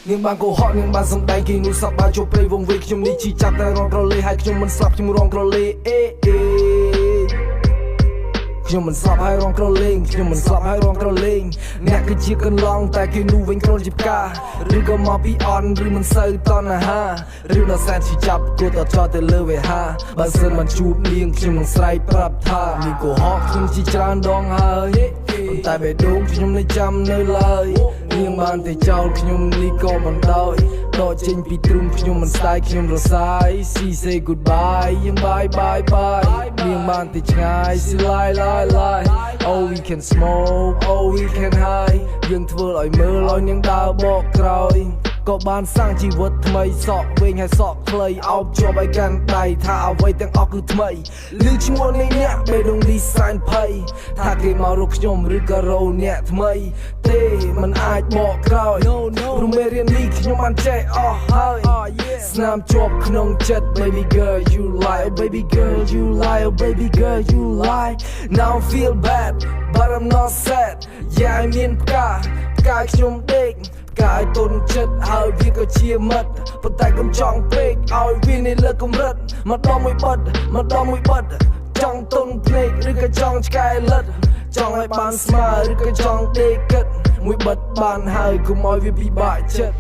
នាងបានកុហកនាងបានសម្ដែងគេនោះសប្បាយចូលព្រៃវងវែងខ្ញុំនេះជីចាប់តែរងក្រលេហើយខ្ញុំមិនស្លាប់ខ្ញុំរងក្រលេខ្ញុំមិនស្លាប់ហើយរងក្រលេងខ្ញុំមិនស្លាប់ហើយរងក្រលេងអ្នកគឺជាកន្លងតែគេនោះវិញគ្រាន់ជាផ្កាឬក៏មកពីអន់ឬមិនសូវតណ្ហាឬដល់សែនជីចាប់គួរតែចោលទៅលើវេហាបើសិនមិនជួបនាងខ្ញុំនឹងស្រែកប្រាប់ថានាងកុហកខ្ញុំជាច្រើនដងហើយតែបេះដូងខ្ញុំនៅចាំនៅឡើយនាងបានតែចោលខ្ញុំនេះក៏មិនដោយដកចេញពីទ្រូងខ្ញុំមិនស្ដាយខ្ញុំរសាយ See say goodbye យើង bye bye bye នាងបានតែឆ្ងាយ See lie lie lie Oh we can smoke Oh we can high យើងធ្វើឲ្យមើលឲ្យនាងដើរបកក្រោយក៏បានសាំងជីវិតថ្មីសក់វែងហើយសក់ខ្លីអោបជាប់ឲ្យកាន់ដៃថាអ្វីទាំងអស់គឺថ្មីឮឈ្មោះនៃអ្នកបេះដូងនេះសែនភ័យថាគេមករកខ្ញុំឬក៏រោអ្នកថ្មីទេมันអាចបកក្រោយព្រោះមេរៀននេះខ្ញុំបានចេះអស់ហើយស្នាមជាប់ក្នុងចិត្ត Baby girl you lie oh baby girl you lie oh baby girl you lie Now I feel bad but I'm not sad យ៉ាមានផ្កាខ្ញុំដេកកាយទុនចិត្តហើយវាក៏ជាមិត្តប៉ុន្តែកុំចង់ពេកឲ្យវានៅលើកម្រិតម្ដងមួយបិទចង់ទុនភ្នែកឬក៏ចង់ឆ្កែលិតចង់ឲ្យបានស្មើឬក៏ចង់ដេកគិតមួយបិទបានហើយកុំឲ្យវាពិបាកចិត្ត